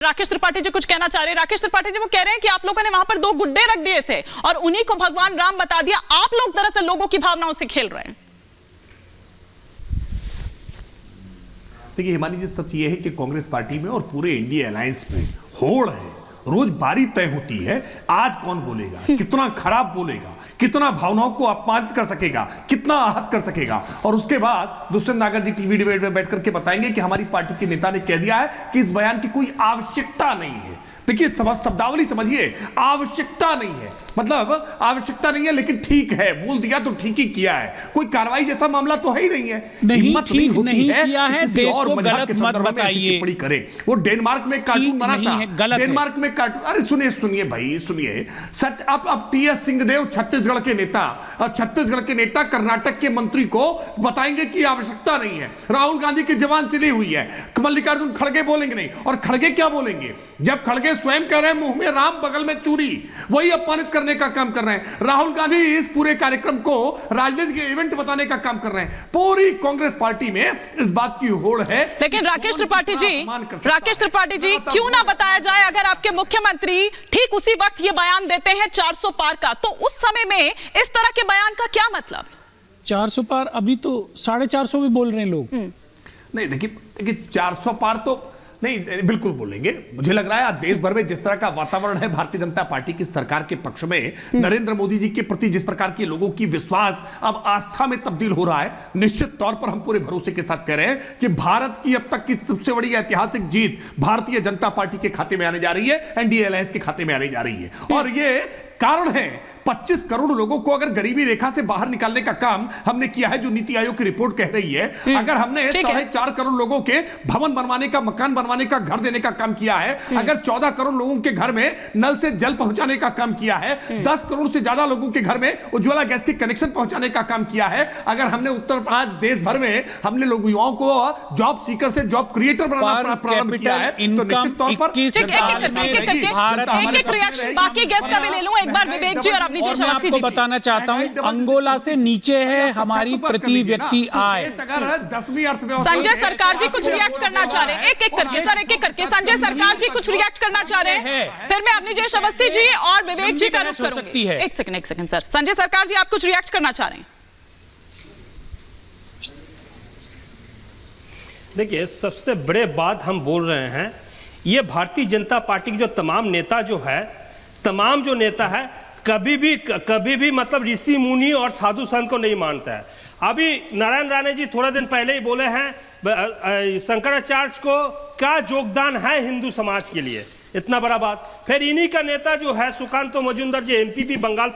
राकेश त्रिपाठी जी कुछ कहना चाह रहे हैं। राकेश त्रिपाठी जी वो कह रहे हैं कि आप लोगों ने वहां पर दो गुड्डे रख दिए थे और उन्हीं को भगवान राम बता दिया। आप लोग दरअसल लोगों की भावनाओं से खेल रहे हैं। देखिए हिमानी जी, सच ये है कि कांग्रेस पार्टी में और पूरे इंडिया अलायंस में होड़ है, रोज बारी तय होती है। आज कौन बोलेगा, कितना खराब बोलेगा, कितना भावनाओं को अपमानित कर सकेगा, कितना आहत कर सकेगा। और उसके बाद दुष्यंत नागर जी टीवी डिबेट में बैठ करके बताएंगे कि हमारी पार्टी के नेता ने कह दिया है कि इस बयान की कोई आवश्यकता नहीं है। देखिए शब्दावली समझिए, आवश्यकता नहीं है मतलब आवश्यकता नहीं है, लेकिन ठीक है, बोल दिया तो ठीक ही किया है। कोई कार्रवाई जैसा मामला तो है ही नहीं है। नहीं ठीक नहीं किया है, देश को गलत मत बताइए। टिप्पणी करे वो डेनमार्क में कार्टून बना था, डेनमार्क में कार्टून। अरे सुनिए सुनिए भाई सुनिए, सच अब टीएस सिंहदेव छत्तीसगढ़ के नेता और छत्तीसगढ़ के नेता कर्नाटक के मंत्री को बताएंगे कि आवश्यकता नहीं है। राहुल गांधी की जबान सिली हुई है, मल्लिकार्जुन खड़गे बोलेंगे नहीं। और खड़गे क्या बोलेंगे जब खड़गे स्वयं कह रहे हैं मुंह में राम बगल में चूरी, वही अपमानित करने का काम कर रहे हैं। राहुल गांधी इस पूरे कार्यक्रम को राजनीतिक इवेंट बताने का काम कर रहे हैं। पूरी कांग्रेस पार्टी में इस बात की होड़ है। लेकिन राकेश त्रिपाठी जी क्यों ना बताया जाए, अगर आपके मुख्यमंत्री ठीक उसी वक्त ये बयान देते हैं 400 पार का, तो उस समय में इस तरह के बयान का क्या मतलब? 400 पार, अभी तो 450 भी बोल रहे हैं लोग। नहीं देखिए 400 पार तो नहीं, बिल्कुल बोलेंगे। मुझे लग रहा है आज देश भर में जिस तरह का वातावरण है भारतीय जनता पार्टी की सरकार के पक्ष में, नरेंद्र मोदी जी के प्रति जिस प्रकार के लोगों की विश्वास अब आस्था में तब्दील हो रहा है, निश्चित तौर पर हम पूरे भरोसे के साथ कह रहे हैं कि भारत की अब तक की सबसे बड़ी ऐतिहासिक जीत भारतीय जनता पार्टी के खाते में आने जा रही है, एनडीए अलायंस के खाते में आने जा रही है। और ये कारण है 25 करोड़ लोगों को अगर गरीबी रेखा से बाहर निकालने का काम हमने किया है, जो नीति आयोग की रिपोर्ट कह रही है। अगर हमने 4.5 करोड़ लोगों के भवन बनवाने का, मकान बनवाने का, घर देने का काम किया है, अगर 14 करोड़ लोगों के घर में नल से जल पहुंचाने का काम किया है, 10 करोड़ से ज्यादा लोगों के घर में उज्ज्वला गैस के कनेक्शन पहुंचाने का काम किया है, अगर हमने आज देश भर में हमने लोग युवाओं को जॉब सीकर से जॉब क्रिएटर बनाना प्रारंभ किया है, तो निश्चित तौर पर बाकी गेस्ट का भी ले लूं एक बार, विवेक जी और अपनी मैं आपको बताना चाहता हूं, अंगोला से नीचे है हमारी प्रति व्यक्ति आय। संजय सरकार जी कुछ रिएक्ट करना चाह रहे हैं, एक एक करके सर, एक एक करके। संजय सरकार जी कुछ रिएक्ट करना चाह रहे हैं, फिर मैं अपनी जय अवस्थी जी और विवेक जी का रुख करूंगी। एक सेकंड सर, संजय सरकार जी आप कुछ रिएक्ट करना चाह रहे हैं? देखिए सबसे बड़े बात हम बोल रहे हैं, ये भारतीय जनता पार्टी के जो तमाम नेता है कभी भी मतलब ऋषि मुनि और साधु संत को नहीं मानता है। अभी नारायण राणे जी थोड़ा दिन पहले ही बोले हैं शंकराचार्य को क्या योगदान है हिंदू समाज के लिए, इतना बड़ा बात। फिर इन्हीं का नेता जो है सुकांत मजूमदार जी एमपीपी बंगाल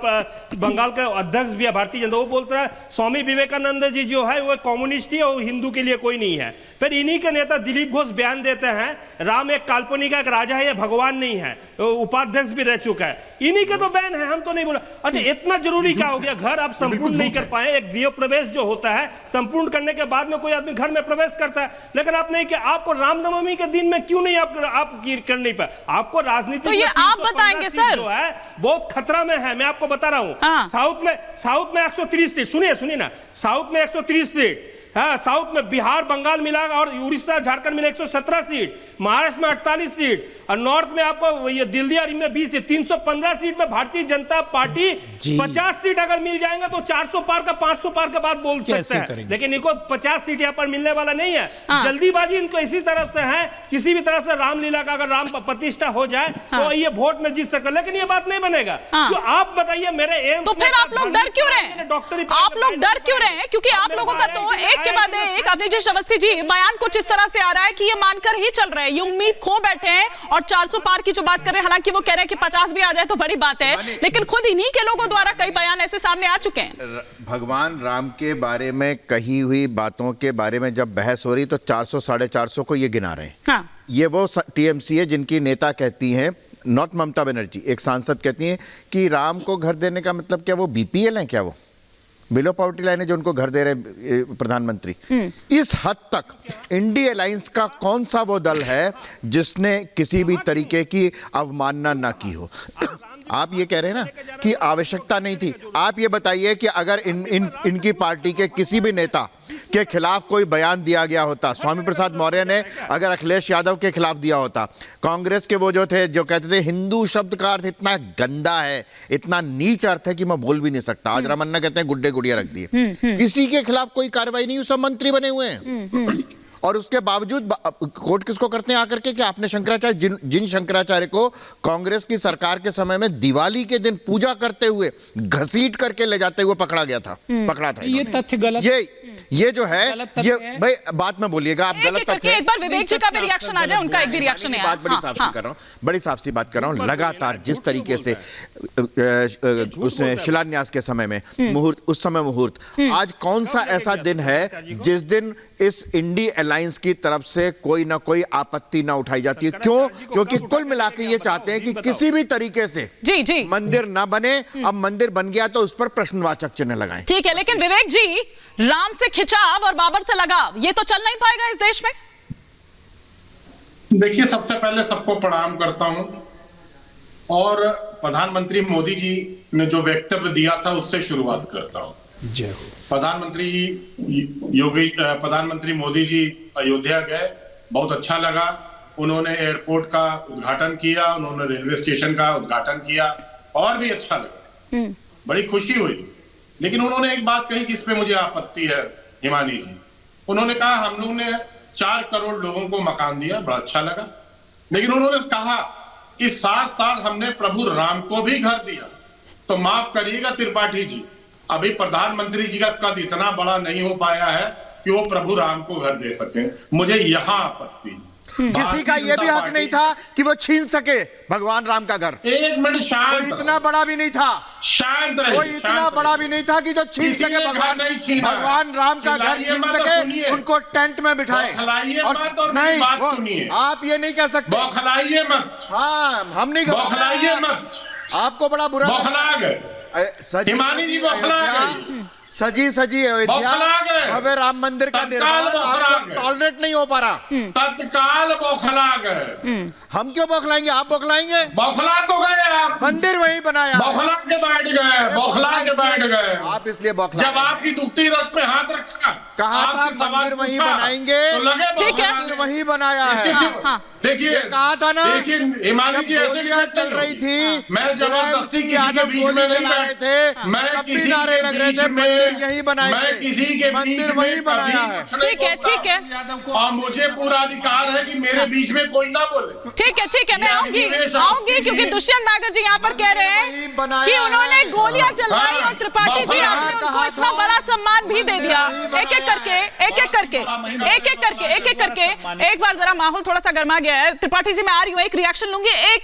के अध्यक्ष भी है भारतीय जनता, वो बोलता है स्वामी विवेकानंद जी जो है वो कम्युनिस्ट ही और हिंदू के लिए कोई नहीं है। फिर इन्हीं के नेता दिलीप घोष बयान देते हैं राम एक काल्पनिक एक राजा है, ये भगवान नहीं है, उपाध्यक्ष भी रह चुका है। इन्हीं के तो बयान है, हम तो नहीं बोला। अच्छा इतना जरूरी क्या हो गया, घर आप संपूर्ण नहीं कर पाए, एक गृह प्रवेश जो होता है संपूर्ण करने के बाद में कोई आदमी घर में प्रवेश करता है, लेकिन आप नहीं किया। आपको रामनवमी के दिन में क्यों नहीं आप कर नहीं पाए? आपको राजनीति तो ये आप बताएंगे सर, जो है बहुत खतरा में है। मैं आपको बता रहा हूं, साउथ में 130 सीट, सुनिए ना, साउथ में 130 सीट, हाँ साउथ में बिहार बंगाल मिला और उड़ीसा झारखंड मिला 117 सीट, महाराष्ट्र में 48 सीट और नॉर्थ में आपको ये दिल्ली और इनमें 20 सीट, 315 सीट में भारतीय जनता पार्टी 50 सीट अगर मिल जाएगा तो 400 पार का 500 पार का बात बोल सकते हैं, लेकिन इनको 50 सीट यहाँ पर मिलने वाला नहीं है। जल्दीबाजी इनको इसी तरफ से है, किसी भी तरफ से रामलीला का अगर राम प्रतिष्ठा हो जाए तो ये वोट में जीत सकते, लेकिन ये बात नहीं बनेगा। तो आप बताइए मेरे एम, तो फिर आप लोग डर क्यों रहे हैं? आप लोग डर क्यों रहे हैं? क्योंकि आप लोगों का तो एक के बाद एक, अपनी जय अवस्थी जी बयान कुछ इस तरह से आ रहा है कि ये मानकर ही चल रहे हैं, ये उम्मीद खो बैठे हैं और 400 पार की जो बात कर रहे हैं, हालांकि वो कह रहे हैं कि 50 भी आ जाए तो बड़ी बात है, लेकिन खुद इन्हीं के लोगों द्वारा कई बयान ऐसे सामने आ चुके हैं। भगवान राम के बारे में कही हुई बातों के बारे में जब बहस हो रही तो 400 450 को ये गिना रहे हैं। हाँ। ये वो टीएमसी है जिनकी नेता कहती हैं, नॉट ममता बनर्जी, एक सांसद कहती हैं कि राम को घर देने का मतलब क्या वो बीपीएल है, क्या वो बिलो पॉवर्टी लाइन है जो उनको घर दे रहे प्रधानमंत्री? इस हद तक इंडिया अलायंस का कौन सा वो दल है जिसने किसी भी तरीके की अवमानना ना की हो? आप ये कह रहे हैं ना कि आवश्यकता नहीं थी। आप ये बताइए कि अगर इनकी पार्टी के किसी भी नेता के खिलाफ कोई बयान दिया गया होता, स्वामी प्रसाद मौर्य ने अगर अखिलेश यादव के खिलाफ दिया होता, कांग्रेस के वो जो थे जो कहते थे हिंदू शब्द का अर्थ इतना गंदा है, इतना नीच अर्थ है कि मैं बोल भी नहीं सकता, आज रमन्ना कहते हैं गुड्डे गुड़िया रख दिए, किसी के खिलाफ कोई कार्रवाई नहीं, सब मंत्री बने हुए हैं। और उसके बावजूद कोर्ट किसको करते हैं आकर के कि आपने शंकराचार्य, जिन शंकराचार्य को कांग्रेस की सरकार के समय में दिवाली के दिन पूजा करते हुए घसीट करके ले जाते हुए पकड़ा था ये तथ्य गलत, ये जो है ये है। भाई बात में बोलिएगा आप, गलत तथ्य है। एक बार विवेक जी का भी रिएक्शन आ जाए, उनका एक भी रिएक्शन है। बात बड़ी साफ सी कर रहा हूं, बड़ी साफ सी बात कर रहा हूं। लगातार जिस तरीके से उसने शिलान्यास के समय में मुहूर्त, उस समय मुहूर्त, आज कौन सा ऐसा दिन है जिस दिन इस इंडी अलायंस की तरफ से कोई ना कोई आपत्ति ना उठाई जाती है? क्यों? क्योंकि कुल मिलाकर ये चाहते हैं कि किसी भी तरीके से जी मंदिर ना बने, अब मंदिर बन गया तो उस पर प्रश्नवाचक चिन्ह लगाएं। ठीक है, लेकिन विवेक जी, राम से खिंचाव और बाबर से लगाव, ये तो चल नहीं पाएगा इस देश में। देखिए, सबसे पहले सबको प्रणाम करता हूं और प्रधानमंत्री मोदी जी ने जो वक्तव्य दिया था उससे शुरुआत करता हूं। प्रधानमंत्री मोदी जी अयोध्या गए, बहुत अच्छा लगा। उन्होंने एयरपोर्ट का उद्घाटन किया, उन्होंने रेलवे स्टेशन का उद्घाटन किया, और भी अच्छा लगा, बड़ी खुशी हुई। लेकिन उन्होंने एक बात कही जिस पे मुझे आपत्ति है, हिमानी जी। उन्होंने कहा हम लोग ने 4 करोड़ लोगों को मकान दिया, बड़ा अच्छा लगा, लेकिन उन्होंने कहा इस 7 साल हमने प्रभु राम को भी घर दिया। तो माफ करिएगा त्रिपाठी जी, अभी प्रधानमंत्री जी का कद इतना बड़ा नहीं हो पाया है कि वो प्रभु राम को घर दे सके। मुझे यहाँ आपत्ति। किसी का ये भी हक नहीं था कि वो छीन सके भगवान राम का घर। एक मिनट शांत, कोई इतना बड़ा भी नहीं था, शांत रहे, कोई इतना बड़ा भी नहीं था कि जो छीन सके भगवान राम का घर छीन सके, उनको टेंट में बिठाए। और नहीं, आप ये नहीं कह सकते, बौखलाइए मत। हाँ, हम नहीं, बौखलाइए मत, आपको बड़ा बुरा बौखला गए हिमानी जी, बौखला गए। सजी अयोध्या, भव्य राम मंदिर का निर्माण टॉलरेट नहीं हो पा रहा, तत्काल बौखला गए। हम क्यों बौखलाएंगे? आप बौखलाएंगे? बौखला तो गए आप, मंदिर वहीं बनाया, बौखला के बैठ गए, बौखला के बैठ गए आप, इसलिए बौखला। जब आपकी दुखती रथ पे हाथ रखा, कहा था मंदिर वहीं बनाएंगे, तो लगे मंदिर वहीं बनाया है। देखिए, कहा था ना, देखिए हिमानी जी, गोलियां चल रही थी, मैं जबरदस्ती किसी के बीच में नहीं बैठ थे, मैं किसी नारे लग रहे थे, मंदिर यहीं बनाएंगे, मैं किसी के मंदिर वहीं बनाया है। ठीक है, और मुझे पूरा अधिकार है कि मेरे बीच में कोई ना बोले। ठीक है, मैं आऊंगी क्योंकि दुष्यंत नागर जी यहाँ पर कह रहे हैं कि उन्होंने गोलियां चलवाई और त्रिपाठी जी आपने उनको इतना बड़ा सम्मान भी दे दिया। एक एक करके एक बार जरा माहौल थोड़ा सा गर्मा गया है। त्रिपाठी जी, मैं आ रही हूँ, एक रिएक्शन लूंगी। एक